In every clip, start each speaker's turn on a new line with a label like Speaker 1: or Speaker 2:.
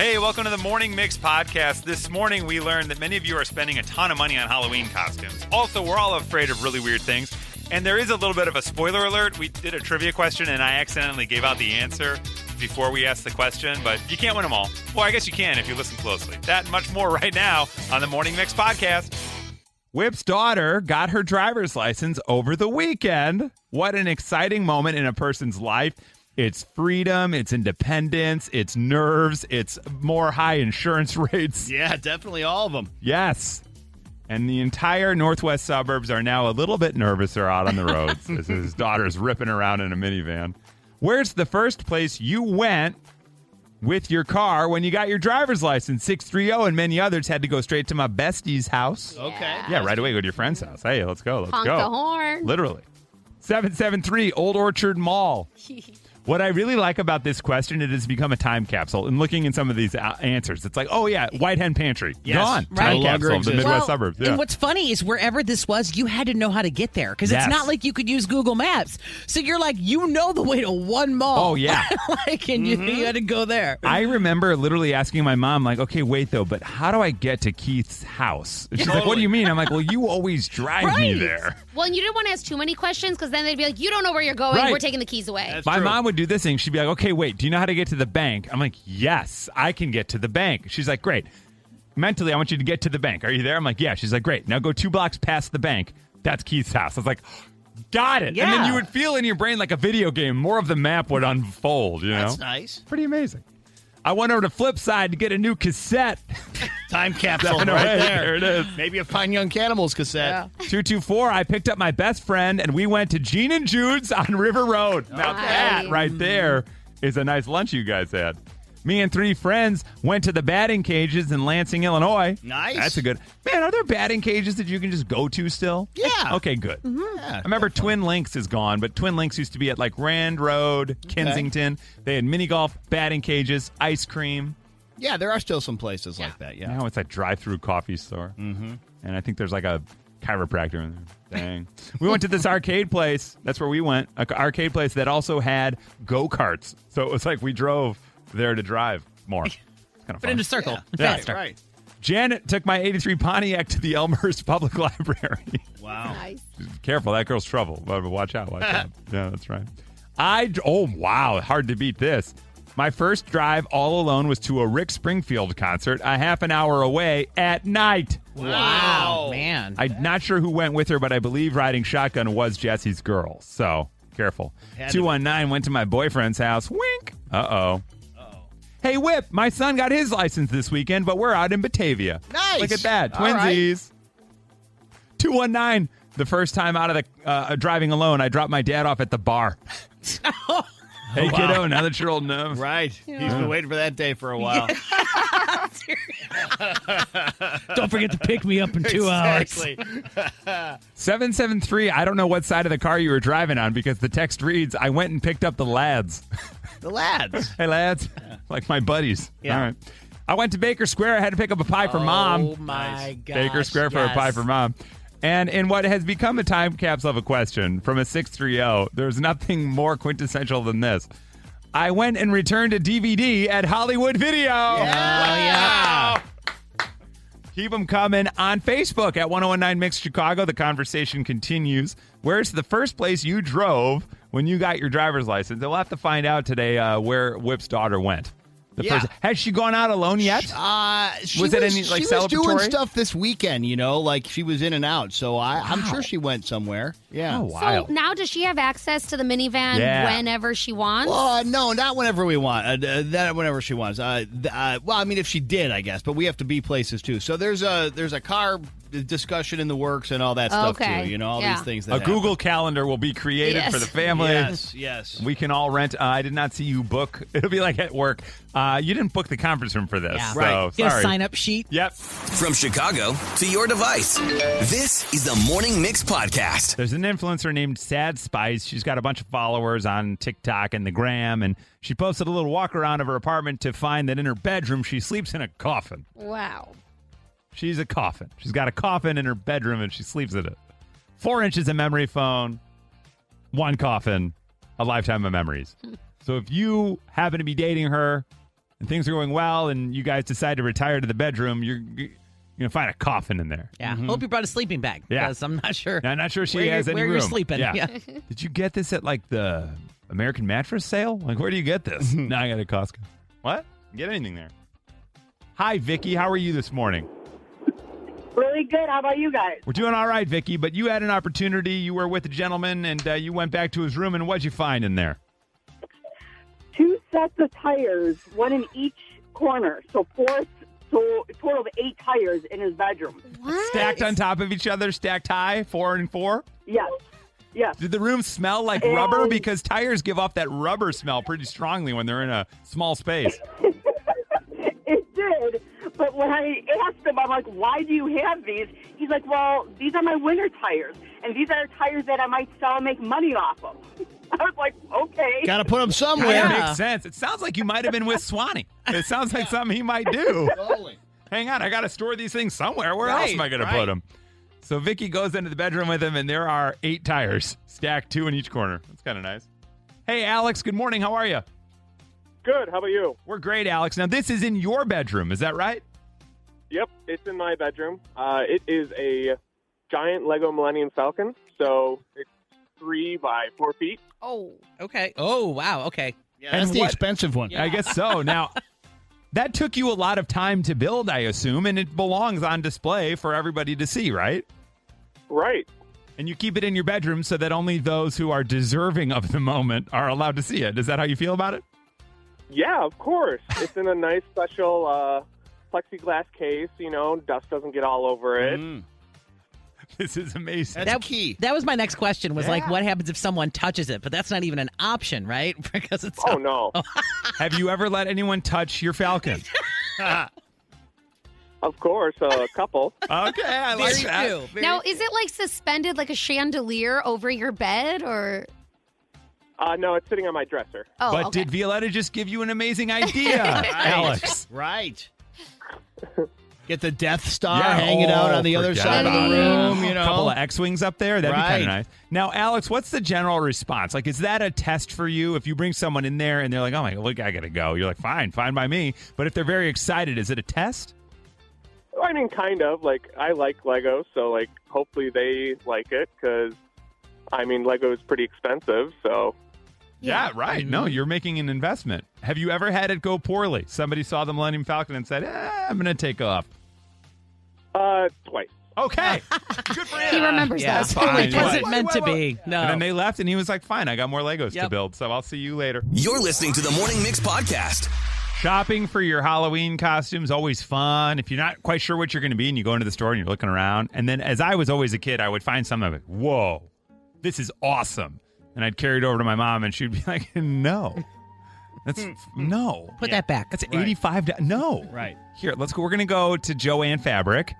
Speaker 1: Hey, welcome to the Morning Mix podcast. This morning we learned that many of you are spending a ton of money on Halloween costumes. Also, we're all afraid of really weird things. And there is a little bit of a spoiler alert. We did a trivia question and I accidentally gave out the answer before we asked the question, but you can't win them all. Well, I guess you can if you listen closely. That and much more right now on the Morning Mix podcast.
Speaker 2: Whip's daughter got her driver's license over the weekend. What an exciting moment in a person's life. It's freedom, it's independence, it's nerves, it's more high insurance rates.
Speaker 3: Yeah, definitely all of them.
Speaker 2: Yes. And the entire northwest suburbs are now a little bit nervouser out on the roads as his daughter's ripping around in a minivan. Where's the first place you went with your car when you got your driver's license? 630 and many others had to go straight to my bestie's house.
Speaker 3: Okay.
Speaker 2: Yeah, right away go to your friend's house. Hey, let's go. Let's
Speaker 4: Honk
Speaker 2: go.
Speaker 4: the horn.
Speaker 2: Literally. 773 Old Orchard Mall. What I really like about this question, it has become a time capsule. And looking in some of these answers, it's like, oh, yeah, White Hen Pantry.
Speaker 3: Yes.
Speaker 2: Gone.
Speaker 3: Right.
Speaker 2: Time
Speaker 3: No longer
Speaker 2: capsule of the
Speaker 3: exists.
Speaker 2: Midwest suburbs. Yeah.
Speaker 5: And what's funny is wherever this was, you had to know how to get there because
Speaker 2: Yes.
Speaker 5: it's not like you could use Google Maps. So you're like, you know the way to one mall.
Speaker 2: Oh, yeah.
Speaker 5: And you had to go there.
Speaker 2: I remember literally asking my mom, like, okay, wait, though, but how do I get to Keith's house? And she's like, what do you mean? I'm like, well, you always drive me
Speaker 5: Right.
Speaker 2: there.
Speaker 4: Well, and you didn't want to ask too many questions because then they'd be like, you don't know where you're going.
Speaker 2: Right.
Speaker 4: We're taking the keys away.
Speaker 3: That's
Speaker 2: My
Speaker 3: true.
Speaker 2: mom would do this thing. She'd be like, okay, wait, do you know how to get to the bank? I'm like, yes, I can get to the bank. She's like, great. Mentally, I want you to get to the bank. Are you there? I'm like, yeah. She's like, great. Now go 2 blocks past the bank. That's Keith's house. I was like, got it.
Speaker 5: Yeah.
Speaker 2: And then you would feel in your brain like a video game. More of the map would unfold, you know?
Speaker 3: That's nice.
Speaker 2: Pretty amazing. I went over to Flipside to get a new cassette.
Speaker 3: Time capsule right
Speaker 2: 708,
Speaker 3: there.
Speaker 2: there it is.
Speaker 3: Maybe a Fine Young Cannibals cassette.
Speaker 2: 224, I picked up my best friend, and we went to Gene and Jude's on River Road. Now that right there is a nice lunch you guys had. Me and 3 friends went to the batting cages in Lansing, Illinois.
Speaker 3: Nice.
Speaker 2: That's a good... Man, are there batting cages that you can just go to still?
Speaker 3: Yeah.
Speaker 2: Okay, good.
Speaker 3: Yeah,
Speaker 2: I remember Twin Links is gone, but Twin Links used to be at like Rand Road, Kensington. They had mini golf, batting cages, ice cream.
Speaker 3: Yeah, there are still some places like that, yeah.
Speaker 2: Now it's a drive-through coffee store. Mm-hmm. And I think there's like a chiropractor in there. Dang. We went to this arcade place. That's where we went. An arcade place that also had go-karts. So it was like we drove there to drive more. It's kind of
Speaker 5: But
Speaker 2: fun.
Speaker 5: in a circle.
Speaker 2: Yeah.
Speaker 5: Faster.
Speaker 3: Right.
Speaker 2: Janet took my 83 Pontiac to the Elmhurst Public Library.
Speaker 3: Wow.
Speaker 4: Nice.
Speaker 2: Careful, that girl's trouble. But watch out, watch out. Yeah, that's right. Oh, wow, hard to beat this. My first drive all alone was to a Rick Springfield concert a half an hour away at night.
Speaker 5: Wow, man.
Speaker 2: I'm not sure who went with her, but I believe riding shotgun was Jesse's girl. So, careful.
Speaker 3: Had to be.
Speaker 2: 219 went to my boyfriend's house. Wink. Uh-oh. Hey, Whip, my son got his license this weekend, but we're out in Batavia.
Speaker 3: Nice.
Speaker 2: Look at that.
Speaker 3: All right.
Speaker 2: Twinsies. 219, the first time out of the driving alone, I dropped my dad off at the bar. Hey, kiddo, now that you're old enough.
Speaker 3: Right. He's been waiting for that day for a while.
Speaker 5: Don't forget to pick me up in 2 hours.
Speaker 3: Exactly.
Speaker 2: 773, I don't know what side of the car you were driving on because the text reads, I went and picked up the lads.
Speaker 3: The lads.
Speaker 2: Hey, lads. Like my buddies.
Speaker 3: Yeah.
Speaker 2: All right. I went to Baker Square. I had to pick up a pie for Mom.
Speaker 5: Oh, my gosh.
Speaker 2: Baker Square for a pie for Mom. And in what has become a time capsule of a question from a 630, there's nothing more quintessential than this. I went and returned a DVD at Hollywood Video.
Speaker 3: Yeah.
Speaker 2: Keep them coming on Facebook at 1019 Mix Chicago. The conversation continues. Where's the first place you drove when you got your driver's license? They'll have to find out today where Whip's daughter went. Has she gone out alone yet?
Speaker 3: She
Speaker 2: Was it any, like,
Speaker 3: she was doing
Speaker 2: celebratory?
Speaker 3: stuff this weekend, you know, like she was in and out. So I'm sure she went somewhere. Yeah.
Speaker 2: Oh, wow.
Speaker 4: So now does she have access to the minivan whenever she wants?
Speaker 3: No, not whenever we want. That whenever she wants. Well, I mean, if she did, I guess. But we have to be places too. So there's a car discussion in the works and all that stuff
Speaker 4: Okay.
Speaker 3: too. You know, all
Speaker 4: Yeah.
Speaker 3: these things.
Speaker 2: A
Speaker 3: That
Speaker 2: Google Calendar will be created
Speaker 4: Yes.
Speaker 2: for the family.
Speaker 3: Yes.
Speaker 2: We can all rent. I did not see you book. It'll be like at work. You didn't book the conference room for this.
Speaker 5: Yeah.
Speaker 2: So,
Speaker 3: Right.
Speaker 5: Get a
Speaker 2: sorry.
Speaker 5: sign-up sheet.
Speaker 2: Yep.
Speaker 6: From Chicago to your device, this is the Morning Mix Podcast.
Speaker 2: There's an influencer named Sad Spice. She's got a bunch of followers on TikTok and the Gram, and she posted a little walk around of her apartment to find that in her bedroom she sleeps in a coffin.
Speaker 4: Wow.
Speaker 2: She's a coffin. She's got a coffin in her bedroom and she sleeps in it. 4 inches of memory foam, 1 coffin, a lifetime of memories. So if you happen to be dating her, and things are going well, and you guys decide to retire to the bedroom, you're going to find a coffin in there.
Speaker 5: Yeah. Hope you brought a sleeping bag.
Speaker 2: Yeah.
Speaker 5: Because I'm not sure.
Speaker 2: I'm not sure she
Speaker 5: where
Speaker 2: has
Speaker 5: you're,
Speaker 2: any
Speaker 5: where
Speaker 2: room.
Speaker 5: you're sleeping.
Speaker 2: Yeah. Did you get this at like the American Mattress sale? Like, where do you get this? No, I got it at Costco. What? Get anything there. Hi, Vicky. How are you this morning?
Speaker 7: Really good. How about you guys?
Speaker 2: We're doing all right, Vicky, but you had an opportunity. You were with a gentleman, and you went back to his room, and what'd you find in there?
Speaker 7: 2 sets of tires, one in each corner. So a total of 8 tires in his bedroom.
Speaker 4: What?
Speaker 2: Stacked on top of each other, stacked high, 4 and 4?
Speaker 7: Yes. Yes.
Speaker 2: Did the room smell like rubber? Because tires give off that rubber smell pretty strongly when they're in a small space.
Speaker 7: It did. But when I asked him, I'm like, why do you have these? He's like, well, these are my winter tires. And these are tires that I might sell and make money off of. I was like, okay.
Speaker 3: Got to put them somewhere.
Speaker 2: Yeah, makes sense. It sounds like you might have been with Swanee. It sounds like something he might do.
Speaker 3: Totally.
Speaker 2: Hang on, I got to store these things somewhere. Where else am I going to put them? So Vicky goes into the bedroom with him, and there are 8 tires stacked, 2 in each corner. That's kind of nice. Hey, Alex, good morning. How are you?
Speaker 8: Good. How about you?
Speaker 2: We're great, Alex. Now, this is in your bedroom. Is that right?
Speaker 8: Yep, it's in my bedroom. It is a giant Lego Millennium Falcon, so it's 3 by 4 feet.
Speaker 4: Oh.
Speaker 5: Okay. Oh, wow. Okay.
Speaker 3: Yeah, that's the expensive one.
Speaker 2: I guess so. Now, that took you a lot of time to build, I assume, and it belongs on display for everybody to see, right?
Speaker 8: Right.
Speaker 2: And you keep it in your bedroom so that only those who are deserving of the moment are allowed to see it. Is that how you feel about it?
Speaker 8: Yeah, of course. It's in a nice special plexiglass case, dust doesn't get all over it.
Speaker 2: This is amazing.
Speaker 3: That's key.
Speaker 5: That was my next question was like, what happens if someone touches it? But that's not even an option, right? Because it's
Speaker 8: Oh, no.
Speaker 2: Have you ever let anyone touch your Falcon?
Speaker 8: Of course, a couple.
Speaker 2: Okay, I like
Speaker 5: Very
Speaker 2: that.
Speaker 5: few.
Speaker 4: Now, is it like suspended like a chandelier over your bed or?
Speaker 8: No, it's sitting on my dresser.
Speaker 4: Oh,
Speaker 2: But
Speaker 4: okay.
Speaker 2: did Violeta just give you an amazing idea, Alex?
Speaker 3: Right. Get the Death Star, hang it out on the other
Speaker 2: forget
Speaker 3: side of the
Speaker 2: about it.
Speaker 3: room,
Speaker 2: A couple of X-Wings up there. That'd be kind
Speaker 3: Right.
Speaker 2: of nice. Now, Alex, what's the general response? Like, is that a test for you? If you bring someone in there and they're like, oh, my, look, I got to go. You're like, fine by me. But if they're very excited, is it a test?
Speaker 8: I mean, kind of. Like, I like Lego, so, hopefully they like it, because, Lego is pretty expensive, so...
Speaker 2: Yeah, right. No, you're making an investment. Have you ever had it go poorly? Somebody saw the Millennium Falcon and said, I'm going to take off.
Speaker 8: Twice.
Speaker 2: Okay. Good for him.
Speaker 4: He remembers
Speaker 5: Yeah,
Speaker 4: that.
Speaker 2: fine.
Speaker 5: it wasn't meant to be. No.
Speaker 2: And then they left, and he was like, fine, I got more Legos to
Speaker 5: Yep.
Speaker 2: build, so I'll see you later.
Speaker 6: You're listening to the Morning Mix podcast.
Speaker 2: Shopping for your Halloween costumes, always fun. If you're not quite sure what you're going to be and you go into the store and you're looking around, and then as I was always a kid, I would find something like, whoa, this is awesome. And I'd carry it over to my mom, and she'd be like, no. That's no.
Speaker 5: Put that back.
Speaker 2: That's $85. No.
Speaker 3: Right.
Speaker 2: Here, let's go. We're going to go to Joann Fabric.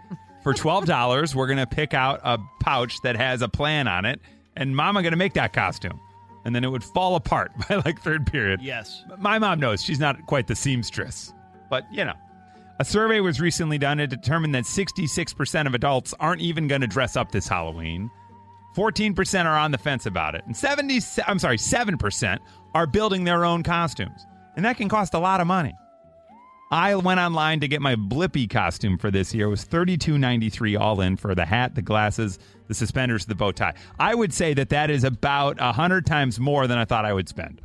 Speaker 2: For $12, we're going to pick out a pouch that has a plan on it, and Mama going to make that costume. And then it would fall apart by third period.
Speaker 3: Yes.
Speaker 2: My mom knows she's not quite the seamstress. But, a survey was recently done to determine that 66% of adults aren't even going to dress up this Halloween. 14% are on the fence about it. And 7% are building their own costumes. And that can cost a lot of money. I went online to get my Blippi costume for this year. It was $32.93 all in for the hat, the glasses, the suspenders, the bow tie. I would say that is about 100 times more than I thought I would spend.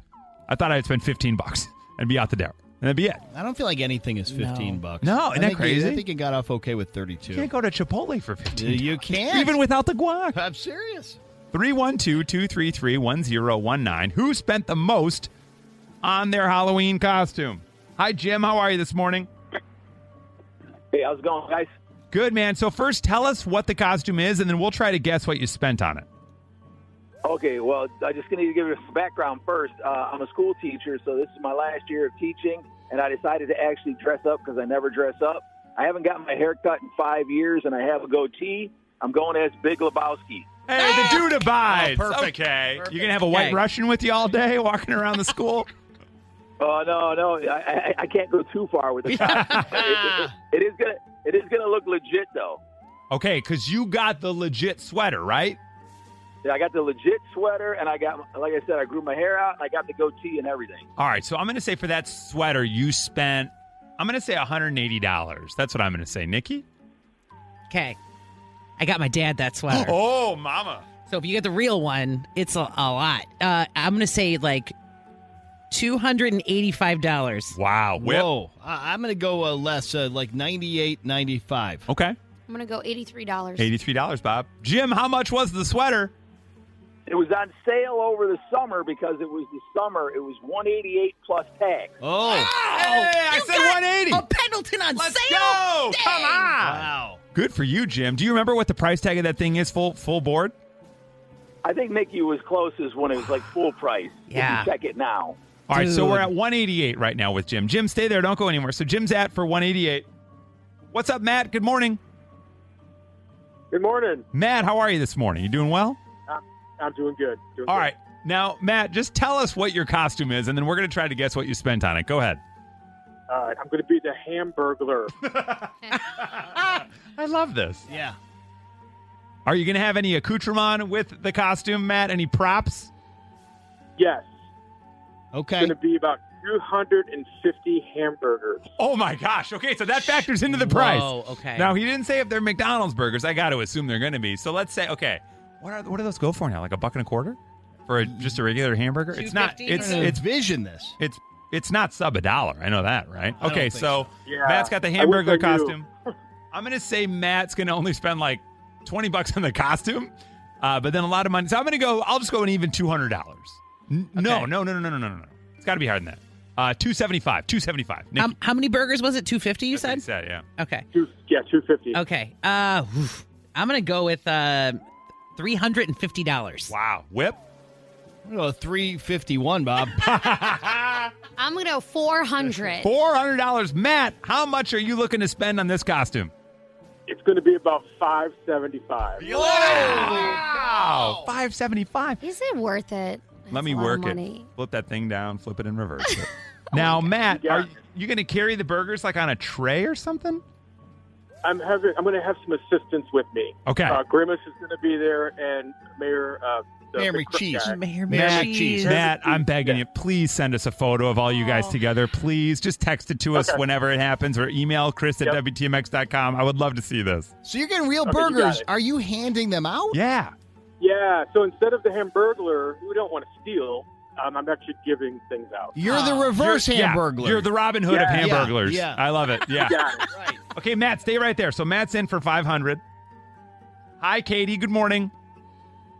Speaker 2: I thought I'd spend $15 and be out the door. And that'd be it.
Speaker 3: I don't feel like anything is $15.
Speaker 2: No, isn't that crazy?
Speaker 3: I think you got off okay with 32.
Speaker 2: You can't go to Chipotle for $15.
Speaker 3: You can't.
Speaker 2: Even without the guac.
Speaker 3: I'm serious.
Speaker 2: 312-233-1019. Who spent the most on their Halloween costume? Hi, Jim. How are you this morning?
Speaker 9: Hey, how's it going, guys?
Speaker 2: Good, man. So first, tell us what the costume is, and then we'll try to guess what you spent on it.
Speaker 9: Okay, well, I just need to give you some background first. I'm a school teacher, so this is my last year of teaching, and I decided to actually dress up because I never dress up. I haven't gotten my hair cut in 5 years, and I have a goatee. I'm going as Big Lebowski.
Speaker 2: Hey, the dude abides.
Speaker 3: Oh, perfect.
Speaker 2: Okay.
Speaker 3: Perfect.
Speaker 2: You going to have a white
Speaker 5: Okay.
Speaker 2: Russian with you all day walking around the school?
Speaker 9: Oh, no, I can't go too far with it. It is gonna look legit, though.
Speaker 2: Okay, because you got the legit sweater, right?
Speaker 9: Yeah, I got the legit sweater, and I got, like I said, I grew my hair out, and I got the goatee and everything.
Speaker 2: All right, so I'm going to say for that sweater you spent, I'm going to say $180. That's what I'm going to say. Nikki?
Speaker 5: Okay. I got my dad that sweater.
Speaker 2: Oh, mama.
Speaker 5: So if you get the real one, it's a lot. I'm going to say like $285.
Speaker 2: Wow. Whip.
Speaker 3: Whoa. I'm going to go less, like $98.95.
Speaker 2: Okay.
Speaker 4: I'm going to go $83.
Speaker 2: $83, Bob. Jim, how much was the sweater?
Speaker 9: It was on sale over the summer because it was the summer. It was $188 plus tax.
Speaker 3: Oh.
Speaker 2: Hey, I said 180.
Speaker 5: A Pendleton on
Speaker 2: Let's
Speaker 5: sale.
Speaker 2: go.
Speaker 5: Dang.
Speaker 2: Come on.
Speaker 3: Wow.
Speaker 2: Good for you, Jim. Do you remember what the price tag of that thing is full board?
Speaker 9: I think Nikki was closest when it was like full price.
Speaker 5: Yeah.
Speaker 9: If you check it now.
Speaker 2: All right, so
Speaker 5: Dude.
Speaker 2: we're at 188 right now with Jim. Jim, stay there. Don't go anywhere. So Jim's at for 188. What's up, Matt? Good morning.
Speaker 8: Good morning.
Speaker 2: Matt, how are you this morning? You doing well?
Speaker 8: I'm doing good.
Speaker 2: All right. Now, Matt, just tell us what your costume is, and then we're going to try to guess what you spent on it. Go ahead.
Speaker 8: All right. I'm going to be the Hamburglar.
Speaker 2: I love this.
Speaker 3: Yeah.
Speaker 2: Are you going to have any accoutrement with the costume, Matt? Any props?
Speaker 8: Yes.
Speaker 3: Okay.
Speaker 8: It's going to be about 250 hamburgers.
Speaker 2: Oh, my gosh. Okay, so that factors into the price.
Speaker 5: Whoa, okay.
Speaker 2: Now, he didn't say if they're McDonald's burgers. I got to assume they're going to be. So let's say, okay, what do those go for now? Like $1.25 for just a regular hamburger? It's not.
Speaker 5: $2.50?
Speaker 2: It's
Speaker 3: Vision this.
Speaker 2: It's not sub $1. I know that, right?
Speaker 3: I don't
Speaker 2: Okay,
Speaker 3: think
Speaker 2: so
Speaker 8: Yeah.
Speaker 2: Matt's got the
Speaker 8: I wish
Speaker 2: hamburger
Speaker 8: I knew.
Speaker 2: costume. I'm going to say Matt's going to only spend like $20 on the costume, but then a lot of money. So I'll just go an even $200. No. It's got to be higher than that. $275. Nikki.
Speaker 5: How many burgers was it? 250 you
Speaker 2: That's what he
Speaker 5: said?
Speaker 2: said, yeah.
Speaker 5: Okay.
Speaker 8: 250.
Speaker 5: Okay. I'm going to go with $350.
Speaker 2: Wow. Whip.
Speaker 3: I'm going to go $351, Bob.
Speaker 4: I'm going to go $400.
Speaker 2: $400. Matt, how much are you looking to spend on this costume?
Speaker 8: It's going to be about $575.
Speaker 2: Wow. $575.
Speaker 4: Is it worth it?
Speaker 2: Let me
Speaker 4: That's a lot of
Speaker 2: work it.
Speaker 4: money.
Speaker 2: Flip that thing down, flip it in reverse. Now, Matt,
Speaker 8: Yeah.
Speaker 2: are you going to carry the burgers like on a tray or something?
Speaker 8: I'm going to have some assistants with me.
Speaker 2: Okay.
Speaker 8: Grimace is going to be there, and Mayor
Speaker 3: Mayor
Speaker 8: the cook
Speaker 3: McCheese.
Speaker 8: guy.
Speaker 5: Mayor
Speaker 3: Matt
Speaker 5: Cheese.
Speaker 2: Matt, I'm begging you, please send us a photo of all you guys together. Please just text it to us
Speaker 8: Okay.
Speaker 2: whenever it happens or email Chris at WTMX.com. I would love to see this.
Speaker 3: So you're getting real
Speaker 8: Okay, you got
Speaker 3: burgers.
Speaker 8: it.
Speaker 3: Are you handing them out?
Speaker 2: Yeah.
Speaker 8: Yeah, so instead of the Hamburglar, we don't want to steal. I'm actually giving things out.
Speaker 3: You're the reverse
Speaker 2: You're- yeah,
Speaker 3: Hamburglar.
Speaker 2: You're the Robin Hood of
Speaker 8: Yeah.
Speaker 2: Hamburglars.
Speaker 3: Yeah.
Speaker 2: I love it. Yeah.
Speaker 8: Got it.
Speaker 3: Right.
Speaker 2: Okay, Matt, stay right there. So Matt's in for 500. Hi, Katie. Good morning.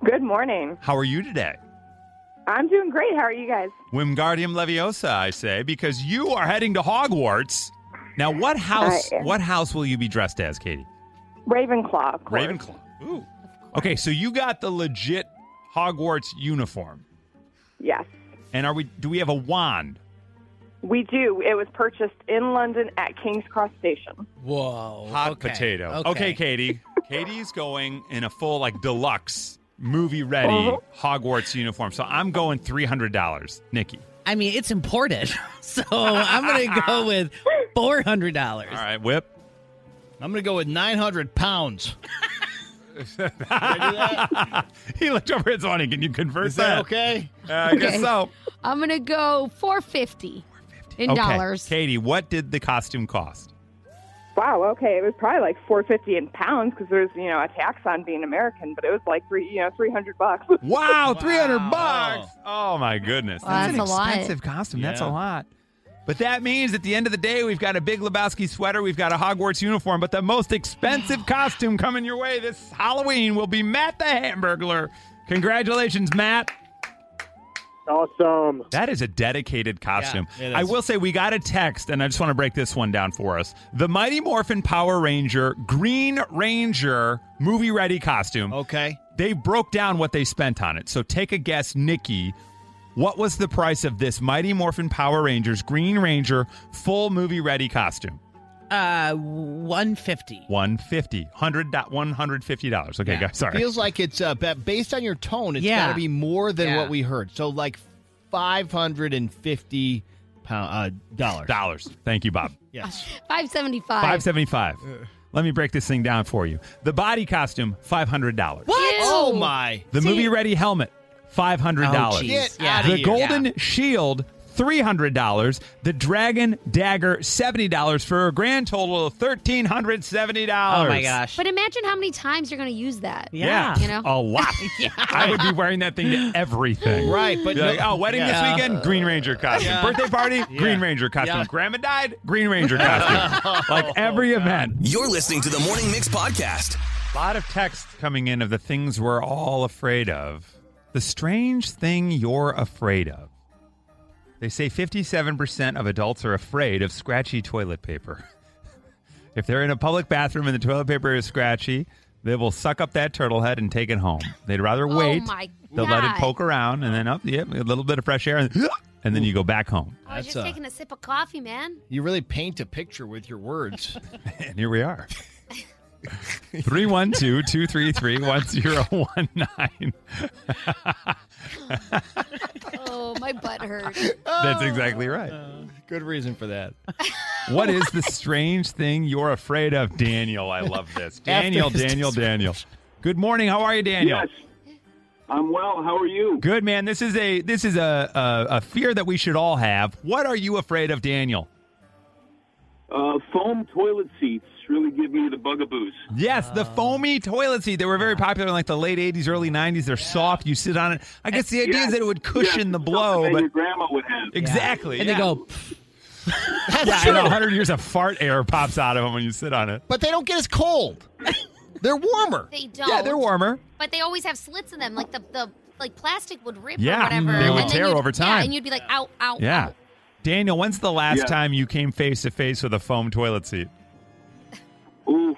Speaker 7: Good morning.
Speaker 2: How are you today?
Speaker 7: I'm doing great. How are you guys?
Speaker 2: Wingardium Leviosa, I say, because you are heading to Hogwarts. Now, what house?
Speaker 7: I am.
Speaker 2: What house will you be dressed as, Katie?
Speaker 7: Ravenclaw. Of course.
Speaker 2: Ravenclaw. Ooh. Okay, so you got the legit Hogwarts uniform,
Speaker 7: Yes,
Speaker 2: and do we have a wand?
Speaker 7: we do. It was purchased in London at King's Cross Station.
Speaker 5: Whoa.
Speaker 2: Hot
Speaker 5: okay.
Speaker 2: potato. Okay, Katie. Katie's going in a full deluxe movie ready Hogwarts uniform. So I'm going $300. Nikki.
Speaker 5: I mean, it's imported. So I'm going to go with $400.
Speaker 2: All right, Whip.
Speaker 3: I'm going to go with 900 pounds.
Speaker 2: He looked over at Swanee. Can you convert
Speaker 3: Is that okay?
Speaker 2: I guess so.
Speaker 4: I'm going to go $450 in
Speaker 2: Okay.
Speaker 4: dollars.
Speaker 2: Katie, what did the costume cost?
Speaker 7: Wow. Okay, it was probably like $450 in pounds because there's a tax on being American, but it was like $300.
Speaker 2: Wow, $300. Oh my goodness.
Speaker 4: Wow,
Speaker 2: That's an
Speaker 4: that's a lot.
Speaker 2: expensive costume. That's a
Speaker 3: Yeah.
Speaker 2: lot. But that means at the end of the day, we've got a Big Lebowski sweater, we've got a Hogwarts uniform, but the most expensive costume coming your way this Halloween will be Matt the Hamburglar. Congratulations, Matt.
Speaker 8: Awesome.
Speaker 2: That is a dedicated costume.
Speaker 3: Yeah, it is.
Speaker 2: I will say we got a text, and I just want to break this one down for us. The Mighty Morphin Power Ranger Green Ranger movie-ready costume.
Speaker 3: Okay.
Speaker 2: They broke down what they spent on it. So take a guess, Nikki. What was the price of this Mighty Morphin Power Rangers Green Ranger full movie-ready costume?
Speaker 5: $150.
Speaker 2: $150. Okay, guys, sorry.
Speaker 3: Feels like it's based on your tone. It's
Speaker 5: Yeah.
Speaker 3: got to be more than
Speaker 5: Yeah.
Speaker 3: what we heard. So like $550 dollars.
Speaker 2: Dollars. Thank you, Bob.
Speaker 3: Yes.
Speaker 4: $575.
Speaker 2: $575. Let me break this thing down for you. The body costume, $500.
Speaker 3: What? Oh, my.
Speaker 2: The movie-ready helmet, $500.
Speaker 5: Oh, geez.
Speaker 3: Get
Speaker 5: Yeah.
Speaker 3: outta
Speaker 2: The
Speaker 3: here.
Speaker 2: golden shield, $300. The dragon dagger, $70 for a grand total of $1,370.
Speaker 5: Oh, my gosh.
Speaker 4: But imagine how many times you're going to use that.
Speaker 5: Yeah.
Speaker 4: You know?
Speaker 2: A lot. I would be wearing that thing to everything.
Speaker 3: Right, but
Speaker 2: Be like, oh, wedding this weekend, Green Ranger costume.
Speaker 3: Yeah.
Speaker 2: Birthday party, Green Ranger costume.
Speaker 3: Yeah.
Speaker 2: Grandma died, Green Ranger costume. Like every event.
Speaker 6: You're listening to the Morning Mix podcast.
Speaker 2: A lot of texts coming in of the things we're all afraid of. The strange thing you're afraid of. They say 57% of adults are afraid of scratchy toilet paper. If they're in a public bathroom and the toilet paper is scratchy, they will suck up that turtle head and take it home. They'd rather wait.
Speaker 4: Oh, my
Speaker 2: They'll let it
Speaker 4: God.
Speaker 2: poke around and then a little bit of fresh air and then you go back home.
Speaker 4: I was
Speaker 3: That's
Speaker 4: just taking a sip of coffee, man.
Speaker 3: You really paint a picture with your words.
Speaker 2: And here we are. 312-233-1019.
Speaker 4: Oh, my butt hurts.
Speaker 2: That's exactly right.
Speaker 3: Good reason for that.
Speaker 2: What is the strange thing you're afraid of, Daniel? I love this. Daniel. Good morning. How are you, Daniel?
Speaker 10: Yes, I'm well. How are you?
Speaker 2: Good, man. This is a fear that we should all have. What are you afraid of, Daniel?
Speaker 10: Foam toilet seats really give me the bugaboos.
Speaker 2: Yes, the foamy toilet seat. They were very popular in like the late 80s, early 90s. They're soft. You sit on it. I guess the idea is that it would cushion the blow.
Speaker 10: Something that
Speaker 2: But
Speaker 10: your grandma would have.
Speaker 2: exactly.
Speaker 5: And they go,
Speaker 2: yeah, in 100 years of fart air pops out of them when you sit on it.
Speaker 3: But they don't get as cold. They're warmer.
Speaker 4: They don't.
Speaker 2: Yeah, they're warmer.
Speaker 4: But they always have slits in them. Like the plastic would rip
Speaker 2: Yeah,
Speaker 4: or whatever.
Speaker 2: they would
Speaker 4: and then
Speaker 2: tear
Speaker 4: you'd-
Speaker 2: over time.
Speaker 4: Yeah, and you'd be like, ow, ow,
Speaker 2: Yeah.
Speaker 4: ow.
Speaker 2: Daniel, when's the last
Speaker 10: Yeah.
Speaker 2: time you came face to face with a foam toilet seat?
Speaker 10: Oof,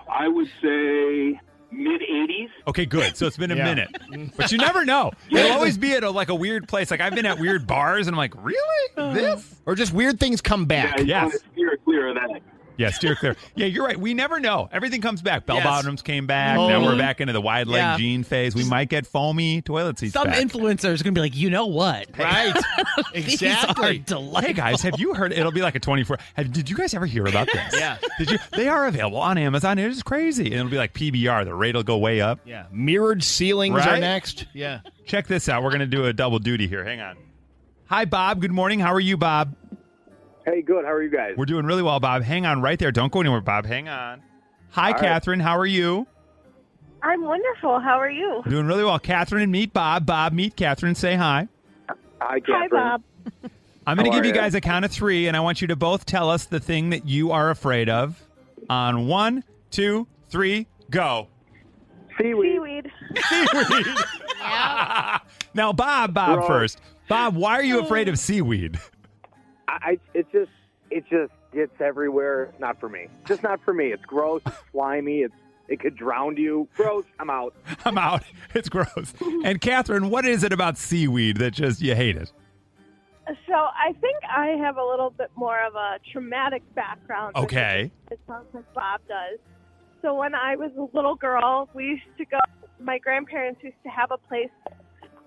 Speaker 10: I would say mid-'80s.
Speaker 2: Okay, good. So it's been a
Speaker 3: Yeah.
Speaker 2: minute. But you never know. It'll always be at a weird place. Like I've been at weird bars and I'm like, really? This?
Speaker 3: Or just weird things come back.
Speaker 10: Yeah, you
Speaker 2: Yes.
Speaker 10: want to steer clear of that.
Speaker 2: Yeah, steer clear. Yeah, you're right. We never know. Everything comes back. Bell
Speaker 3: Yes.
Speaker 2: bottoms came back.
Speaker 3: Oh.
Speaker 2: Now we're back into the wide leg
Speaker 5: Yeah.
Speaker 2: jean phase. We might get foamy toilet seats
Speaker 5: some
Speaker 2: back.
Speaker 5: influencer is going to be like, you know what?
Speaker 3: Right.
Speaker 5: These
Speaker 3: Exactly.
Speaker 5: are delightful.
Speaker 2: Hey guys, have you heard? It'll be like a 24. Did you guys ever hear about this?
Speaker 3: Yeah.
Speaker 2: Did you? They are available on Amazon. It is crazy. And it'll be like PBR. The rate will go way up.
Speaker 3: Yeah. Mirrored ceilings are
Speaker 2: Right?
Speaker 3: next. Yeah.
Speaker 2: Check this out. We're going to do a double duty here. Hang on. Hi, Bob. Good morning. How are you, Bob?
Speaker 11: Hey, good. How are you guys?
Speaker 2: We're doing really well, Bob. Hang on right there. Don't go anywhere, Bob. Hang on. Hi,
Speaker 11: All right.
Speaker 2: Catherine. How are you?
Speaker 12: I'm wonderful. How are you?
Speaker 2: Doing really well. Catherine, and meet Bob. Bob, meet Catherine. Say hi.
Speaker 11: Hi, Catherine.
Speaker 12: Hi, Bob.
Speaker 2: I'm going to
Speaker 11: How
Speaker 2: give
Speaker 11: are
Speaker 2: you
Speaker 11: ya?
Speaker 2: guys a count of 3, and I want you to both tell us the thing that you are afraid of. On 1, 2, 3, go.
Speaker 11: Seaweed.
Speaker 12: Seaweed.
Speaker 2: Now, Bob
Speaker 11: Gross.
Speaker 2: first. Bob, why are you afraid of seaweed?
Speaker 11: It just gets everywhere. It's not for me. Just not for me. It's gross. It's slimy. It could drown you. Gross. I'm out.
Speaker 2: I'm out. It's gross. And Catherine, what is it about seaweed that just you hate it?
Speaker 12: So I think I have a little bit more of a traumatic background. than
Speaker 2: Okay.
Speaker 12: It sounds like Bob does. So when I was a little girl, we used to go, my grandparents used to have a place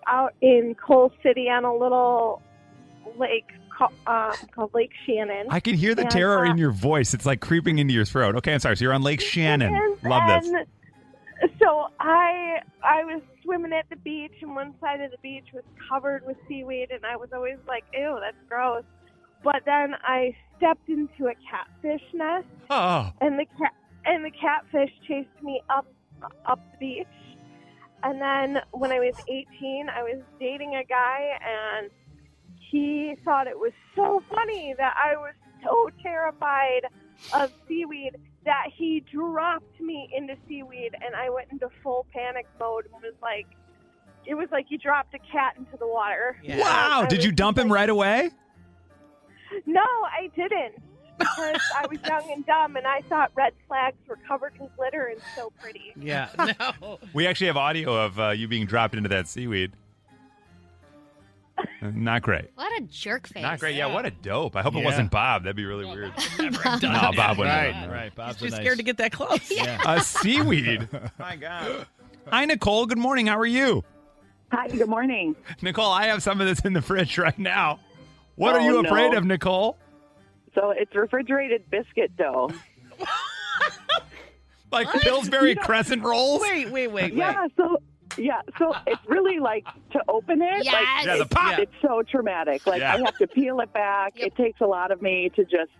Speaker 12: out in Coal City on a little lake called Lake Shannon.
Speaker 2: I can hear the
Speaker 12: And,
Speaker 2: terror in your voice. It's like creeping into your throat. Okay, I'm sorry. So you're on Lake Shannon. Love this.
Speaker 12: And so I was swimming at the beach, and one side of the beach was covered with seaweed, and I was always like, ew, that's gross. But then I stepped into a catfish nest,
Speaker 2: Oh.
Speaker 12: and the catfish chased me up the beach. And then when I was 18, I was dating a guy, and he thought it was so funny that I was so terrified of seaweed that he dropped me into seaweed, and I went into full panic mode and it was like you dropped a cat into the water.
Speaker 5: Yeah.
Speaker 2: Wow. Did you dump him right away?
Speaker 12: No, I didn't, because I was young and dumb, and I thought red flags were covered in glitter and so pretty.
Speaker 5: Yeah. No.
Speaker 2: We actually have audio of you being dropped into that seaweed. Not great.
Speaker 4: What a jerk face.
Speaker 2: Not great. Yeah, what a dope. I hope it
Speaker 3: Yeah.
Speaker 2: wasn't Bob. That'd be really weird.
Speaker 5: Never done
Speaker 2: No,
Speaker 5: it.
Speaker 2: Bob wouldn't.
Speaker 3: Right,
Speaker 2: have done
Speaker 3: right. Bob's
Speaker 5: Too
Speaker 3: a nice.
Speaker 5: scared to get that close.
Speaker 3: Yeah.
Speaker 2: that. A seaweed. My God. Hi, Nicole. Good morning. How are you?
Speaker 13: Hi, good morning.
Speaker 2: Nicole, I have some of this in the fridge right now. What are
Speaker 13: Oh,
Speaker 2: you afraid
Speaker 13: no.
Speaker 2: of, Nicole?
Speaker 13: So it's refrigerated biscuit dough.
Speaker 2: Like Pillsbury crescent rolls?
Speaker 5: Wait.
Speaker 13: Yeah, so it's really like to open it.
Speaker 4: Yes.
Speaker 13: Like,
Speaker 2: Yeah, the pop.
Speaker 13: It's so traumatic. Like
Speaker 2: Yeah.
Speaker 13: I have to peel it back. It takes a lot of me to just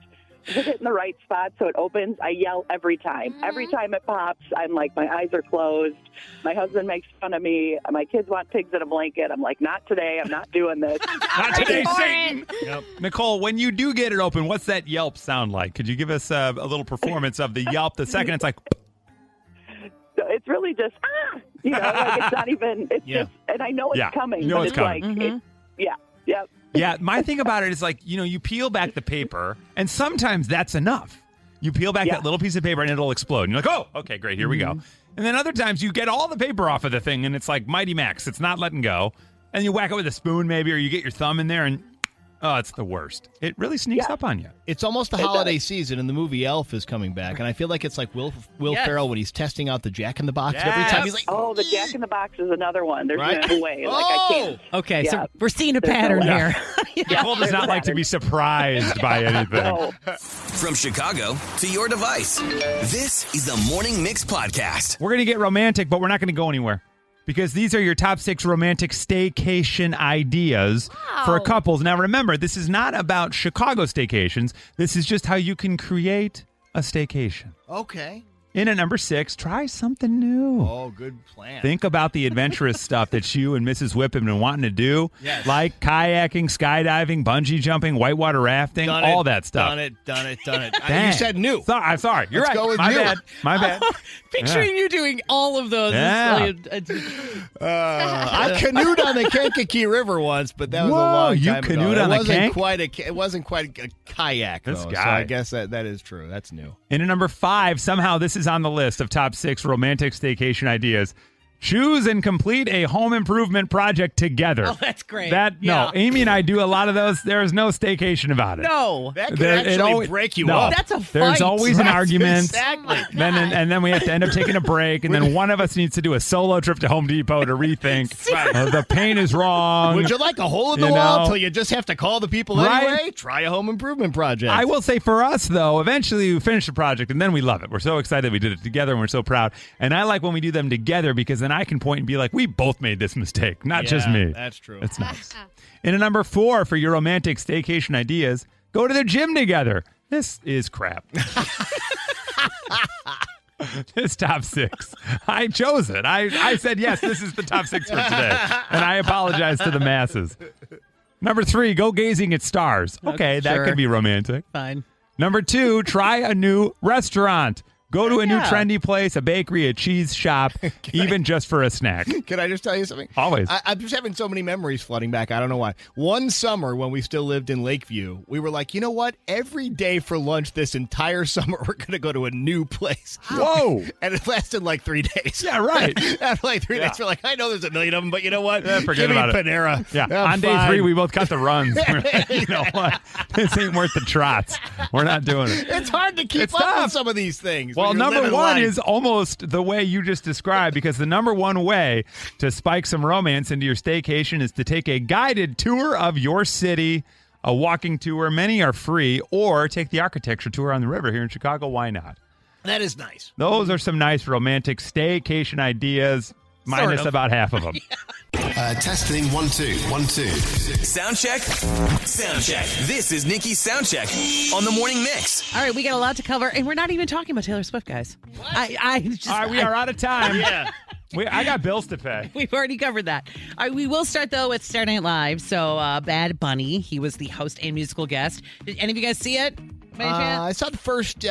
Speaker 13: hit it in the right spot so it opens. I yell every time. Every time it pops, I'm like, my eyes are closed. My husband makes fun of me. My kids want pigs in a blanket. I'm like, not today. I'm not doing this.
Speaker 2: Not today,
Speaker 4: for
Speaker 2: Satan. Yep. Nicole, when you do get it open, what's that yelp sound like? Could you give us a little performance of the yelp? The second it's like,
Speaker 13: So it's really just, like it's not even, it's just, and I know it's coming.
Speaker 2: You know
Speaker 13: but
Speaker 2: it's coming.
Speaker 13: Like, yep.
Speaker 2: yeah, my thing about it is like, you peel back the paper, and sometimes that's enough. You peel back that little piece of paper and it'll explode. And you're like, oh, okay, great, here we go. And then other times you get all the paper off of the thing and it's like Mighty Max. It's not letting go. And you whack it with a spoon maybe, or you get your thumb in there and, oh, it's the worst. It really sneaks up on you.
Speaker 3: It's almost the holiday season, and the movie Elf is coming back. And I feel like it's like Will Ferrell when he's testing out the Jack in the Box every time. He's like,
Speaker 13: oh, the Jack in the Box is another one. There's no way. Like, I can't.
Speaker 5: Okay, so we're seeing a pattern here.
Speaker 2: Nicole does not like to be surprised by anything.
Speaker 13: No.
Speaker 6: From Chicago to your device, this is the Morning Mix Podcast.
Speaker 2: We're going to get romantic, but we're not going to go anywhere. Because these are your top 6 romantic staycation ideas for couples. Now, remember, this is not about Chicago staycations. This is just how you can create a staycation.
Speaker 3: okay.
Speaker 2: In at number 6, try something new.
Speaker 3: Oh, good plan.
Speaker 2: Think about the adventurous stuff that you and Mrs. Whip have been wanting to do,
Speaker 3: Yes.
Speaker 2: like kayaking, skydiving, bungee jumping, whitewater rafting, all that stuff.
Speaker 3: Done it.
Speaker 2: Dang.
Speaker 3: You said new.
Speaker 2: I'm sorry. You're
Speaker 3: Let's
Speaker 2: right.
Speaker 3: go with
Speaker 2: My
Speaker 3: new.
Speaker 2: bad. My bad.
Speaker 5: Picturing you doing all of those.
Speaker 2: Yeah.
Speaker 3: I canoed on the Kankakee River once, but that was a long
Speaker 2: you
Speaker 3: time
Speaker 2: canoed
Speaker 3: ago.
Speaker 2: on the
Speaker 3: It wasn't
Speaker 2: Kank?
Speaker 3: it wasn't quite a kayak,
Speaker 2: This
Speaker 3: though.
Speaker 2: guy.
Speaker 3: So I guess that is true. That's new.
Speaker 2: And at number 5, somehow this is on the list of top 6 romantic staycation ideas. Choose and complete a home improvement project together.
Speaker 5: Oh, that's great.
Speaker 2: No, Amy and I do a lot of those. There is no staycation about it.
Speaker 5: No.
Speaker 3: That could actually break you up.
Speaker 5: That's a fight.
Speaker 2: There's always an
Speaker 3: Right,
Speaker 2: argument.
Speaker 3: exactly.
Speaker 2: And then we have to end up taking a break, and then one of us needs to do a solo trip to Home Depot to rethink. The paint is wrong.
Speaker 3: Would you like a hole in the
Speaker 2: You
Speaker 3: wall
Speaker 2: know.
Speaker 3: till you just have to call the people
Speaker 2: Right?
Speaker 3: anyway? Try a home improvement project.
Speaker 2: I will say for us, though, eventually we finish the project, and then we love it. We're so excited we did it together, and we're so proud. And I like when we do them together because then I can point and be like, we both made this mistake, not just me.
Speaker 3: That's true.
Speaker 2: It's nice. And at number 4 for your romantic staycation ideas, go to the gym together. This is crap. This top 6. I chose it. I said, yes, this is the top 6 for today. And I apologize to the masses. Number 3, go gazing at stars. Okay, that
Speaker 5: sure.
Speaker 2: could be romantic.
Speaker 5: Fine.
Speaker 2: Number 2, try a new restaurant. Go to a new
Speaker 5: Yeah.
Speaker 2: trendy place, a bakery, a cheese shop, even just for a snack.
Speaker 3: Can I just tell you something?
Speaker 2: Always.
Speaker 3: I'm just having so many memories flooding back. I don't know why. One summer when we still lived in Lakeview, we were like, you know what? Every day for lunch this entire summer, we're going to go to a new place.
Speaker 2: Whoa.
Speaker 3: And it lasted like 3 days.
Speaker 2: Yeah, right.
Speaker 3: After like 3 days, we're like, I know there's a million of them, but you know what?
Speaker 2: Forget
Speaker 3: Give me
Speaker 2: about it.
Speaker 3: Panera.
Speaker 2: Yeah.
Speaker 3: I'm
Speaker 2: On day
Speaker 3: fine.
Speaker 2: 3, we both cut the runs. We're like, you know what? This ain't worth the trots. We're not doing it.
Speaker 3: It's hard to keep
Speaker 2: It's
Speaker 3: up
Speaker 2: tough.
Speaker 3: with some of these things.
Speaker 2: Well,
Speaker 3: when you're
Speaker 2: number
Speaker 3: living
Speaker 2: 1
Speaker 3: life.
Speaker 2: is almost the way you just described, because the number 1 way to spike some romance into your staycation is to take a guided tour of your city, a walking tour. Many are free, or take the architecture tour on the river here in Chicago. Why not?
Speaker 3: That is nice.
Speaker 2: Those are some nice romantic staycation ideas, minus
Speaker 5: of.
Speaker 2: about half of them.
Speaker 14: Testing 1 2 1 2.
Speaker 6: Sound check. Sound check. This is Nikki's Sound Check on the Morning Mix.
Speaker 5: All right, we got a lot to cover, and we're not even talking about Taylor Swift, guys.
Speaker 2: All right, we are out of time.
Speaker 3: Yeah.
Speaker 2: I got bills to pay.
Speaker 5: We've already covered that. All right, we will start, though, with Saturday Night Live. So, Bad Bunny, he was the host and musical guest. Did any of you guys see it? By any chance?
Speaker 3: I saw the first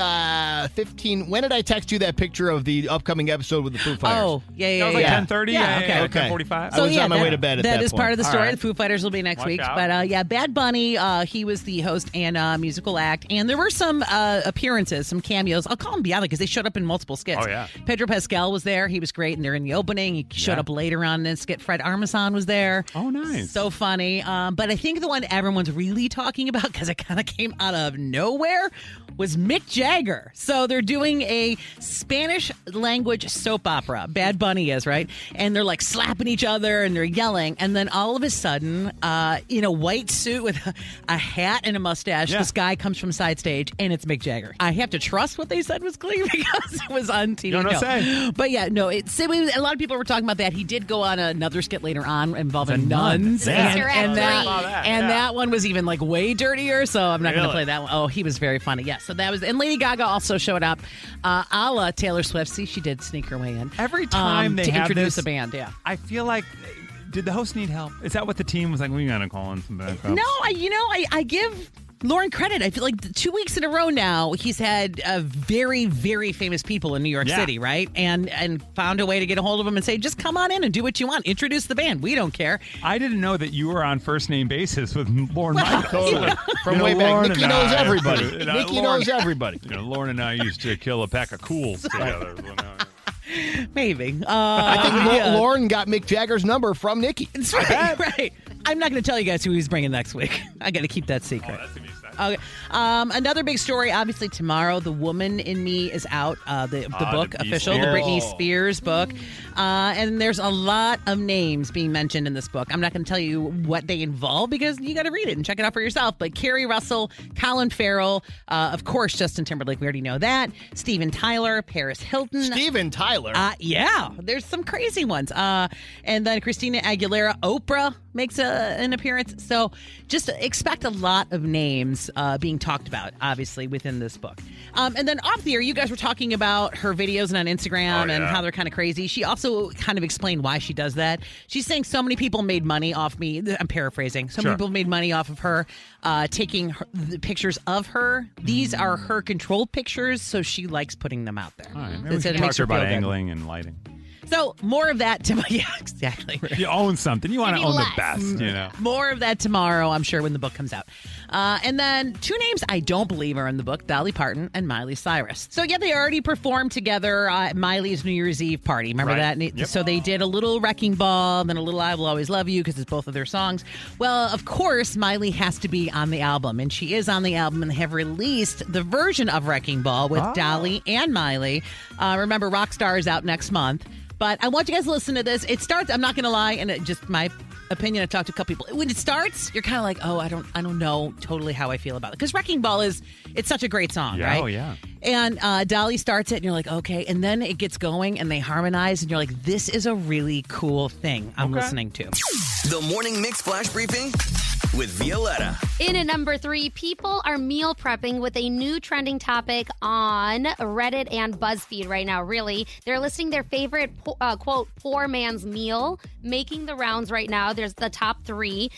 Speaker 3: 15. When did I text you that picture of the upcoming episode with the Foo Fighters?
Speaker 5: Oh, yeah.
Speaker 2: That was like
Speaker 5: yeah.
Speaker 2: 10:30?
Speaker 5: Yeah, okay.
Speaker 3: Okay.
Speaker 2: 10:45?
Speaker 3: I was on my way to bed at that
Speaker 5: That is
Speaker 3: point.
Speaker 5: part of the
Speaker 2: All
Speaker 5: story.
Speaker 2: right.
Speaker 5: The Foo Fighters will be next
Speaker 2: Watch
Speaker 5: week.
Speaker 2: out.
Speaker 5: But, Bad Bunny, he was the host and musical act. And there were some appearances, some cameos. I'll call them beyond because they showed up in multiple skits.
Speaker 2: Oh, yeah.
Speaker 5: Pedro Pascal was there. He was great. And they're in the opening. He showed up later on in the skit. Fred Armisen was there.
Speaker 2: Oh, nice.
Speaker 5: So funny. But I think the one everyone's really talking about, because it kind of came out of nowhere, there was Mick Jagger. So they're doing a Spanish language soap opera. Bad Bunny is, right? And they're like slapping each other and they're yelling. And then all of a sudden, in a white suit with a hat and a mustache, this guy comes from side stage and it's Mick Jagger. I have to trust what they said was clear because it was on TV.
Speaker 2: You don't say.
Speaker 5: But yeah, no, a lot of people were talking about that. He did go on another skit later on involving nuns. And that one was even like way dirtier. So I'm not going to play that one. Oh, he was very funny. Yes. So that was, and Lady Gaga also showed up, a la Taylor Swift. See, she did sneak her way in.
Speaker 2: Every time they
Speaker 5: to
Speaker 2: have
Speaker 5: introduce
Speaker 2: this,
Speaker 5: a band, yeah.
Speaker 2: I feel like, did the host need help? Is that what the team was like? We got to call in some backups.
Speaker 5: No, I give Lauren credit. I feel like 2 weeks in a row now, he's had very, very famous people in New York City, right? And found a way to get a hold of them and say, just come on in and do what you want. Introduce the band. We don't care.
Speaker 2: I didn't know that you were on first name basis with Lauren Michaels.
Speaker 3: Totally. From way back. Nikki knows everybody. Nikki knows everybody.
Speaker 2: Lauren and I used to kill a pack of cools together.
Speaker 5: Maybe.
Speaker 3: I think Lauren got Mick Jagger's number from Nikki.
Speaker 5: That's right. Right. I'm not going to tell you guys who he's bringing next week. I got to keep that secret.
Speaker 2: That's going to be exciting.
Speaker 5: Okay. Another big story, obviously, tomorrow, The Woman in Me is out, the book, official, the Britney Spears book. And there's a lot of names being mentioned in this book. I'm not going to tell you what they involve because you got to read it and check it out for yourself. But Carrie Russell, Colin Farrell, of course, Justin Timberlake, we already know that. Steven Tyler, Paris Hilton.
Speaker 3: Steven Tyler?
Speaker 5: Yeah, there's some crazy ones. And then Christina Aguilera, Oprah makes an appearance. So just expect a lot of names being talked about, obviously, within this book. And then off the air, you guys were talking about her videos and on Instagram and how they're kind of crazy. She also kind of explained why she does that. She's saying so many people made money off me. I'm paraphrasing. So many people made money off of her taking the pictures of her. These are her controlled pictures, so she likes putting them out there.
Speaker 2: All right, maybe we can talk to her about angling and lighting.
Speaker 5: So more of that tomorrow. Yeah, exactly.
Speaker 2: You own something. You want to own the best, you know.
Speaker 5: More of that tomorrow, I'm sure, when the book comes out. And then two names I don't believe are in the book, Dolly Parton and Miley Cyrus. So, yeah, they already performed together at Miley's New Year's Eve party. Remember that? Yep. So they did a little Wrecking Ball, then a little I Will Always Love You, because it's both of their songs. Well, of course, Miley has to be on the album, and she is on the album, and they have released the version of Wrecking Ball with Dolly and Miley. Remember, Rockstar is out next month. But I want you guys to listen to this. It starts, I'm not going to lie, and it just my opinion, I've talked to a couple people. When it starts, you're kind of like, oh, I don't know totally how I feel about it. Because Wrecking Ball it's such a great song, right?
Speaker 2: Oh, yeah.
Speaker 5: And Dolly starts it, and you're like, okay. And then it gets going, and they harmonize, and you're like, this is a really cool thing I'm listening to.
Speaker 6: The Morning Mix Flash Briefing with Violeta.
Speaker 4: In at number 3, people are meal prepping with a new trending topic on Reddit and BuzzFeed right now, really. They're listing their favorite, quote, poor man's meal, making the rounds right now. There's the top 3.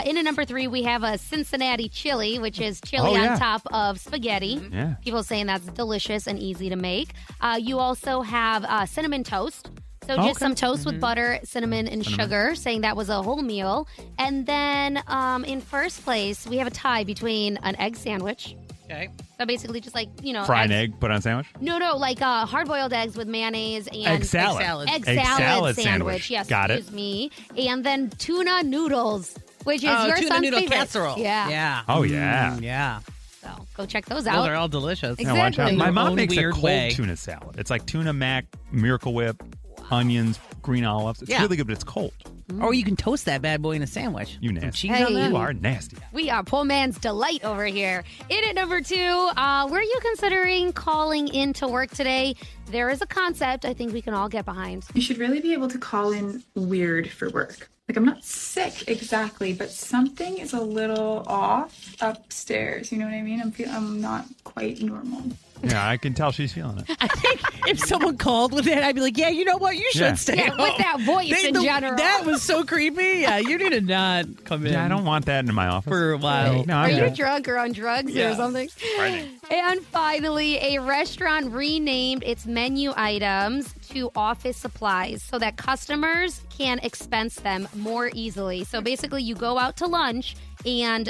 Speaker 4: In at number 3, we have a Cincinnati chili, which is chili on top of spaghetti.
Speaker 2: Yeah.
Speaker 4: People saying that's delicious and easy to make. You also have cinnamon toast. So just some toast with butter, cinnamon, and sugar, saying that was a whole meal. And then in first place, we have a tie between an egg sandwich.
Speaker 5: Okay.
Speaker 4: So basically just like,
Speaker 2: fry an egg, put on a sandwich?
Speaker 4: No, like hard-boiled eggs with mayonnaise and
Speaker 2: egg salad.
Speaker 4: Egg salad sandwich. Yes,
Speaker 2: Got
Speaker 4: excuse me. And then tuna noodles, which is your
Speaker 5: tuna
Speaker 4: son's
Speaker 5: noodle
Speaker 4: favorite.
Speaker 5: casserole.
Speaker 4: Yeah.
Speaker 2: Oh, yeah.
Speaker 5: Yeah.
Speaker 4: So go check those out.
Speaker 5: Those are all delicious.
Speaker 4: Exactly.
Speaker 2: Yeah, watch out. My mom makes a
Speaker 5: weird
Speaker 2: cold
Speaker 5: way.
Speaker 2: tuna salad. It's like tuna mac, Miracle Whip, onions, green olives. It's really good, but it's cold.
Speaker 5: Or you can toast that bad boy in a sandwich.
Speaker 2: You nasty.
Speaker 5: Cheese on that.
Speaker 2: You are nasty.
Speaker 4: We are poor man's delight over here. In at number 2, were you considering calling in to work today? There is a concept I think we can all get behind.
Speaker 15: You should really be able to call in weird for work. Like, I'm not sick exactly, but something is a little off upstairs. You know what I mean? I'm not quite normal.
Speaker 2: Yeah, I can tell she's feeling it.
Speaker 5: I think if someone called with it, I'd be like, yeah, you know what? You should stay home.
Speaker 4: With that voice in general.
Speaker 5: That was so creepy. Yeah, you need to not come in.
Speaker 2: Yeah, I don't want that in my office.
Speaker 5: For a while.
Speaker 2: No,
Speaker 4: Are you drunk or on drugs or something?
Speaker 2: Frightening.
Speaker 4: And finally, a restaurant renamed its menu items to office supplies so that customers can expense them more easily. So basically, you go out to lunch And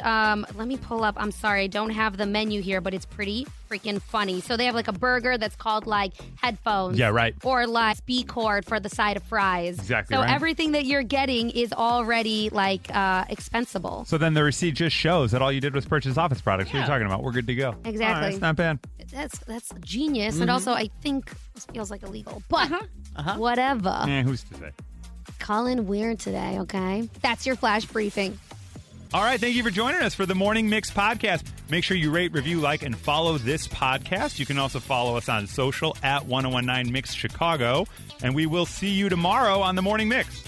Speaker 4: let me pull up. I'm sorry, I don't have the menu here, but it's pretty freaking funny. So they have like a burger that's called like headphones.
Speaker 2: Yeah, right.
Speaker 4: Or like speed cord for the side of fries.
Speaker 2: Exactly
Speaker 4: So
Speaker 2: right.
Speaker 4: everything that you're getting is already like expensible.
Speaker 2: So then the receipt just shows that all you did was purchase office products. What are you
Speaker 4: Yeah.
Speaker 2: talking about? We're good to go.
Speaker 4: Exactly.
Speaker 2: All right, that's not bad.
Speaker 4: That's genius. And
Speaker 2: Mhm.
Speaker 4: also, I think this feels like illegal. But whatever.
Speaker 2: Who's to say?
Speaker 4: Calling weird today, okay? That's your flash briefing.
Speaker 2: All right, thank you for joining us for the Morning Mix podcast. Make sure you rate, review, like, and follow this podcast. You can also follow us on social at 1019 Mix Chicago. And we will see you tomorrow on the Morning Mix.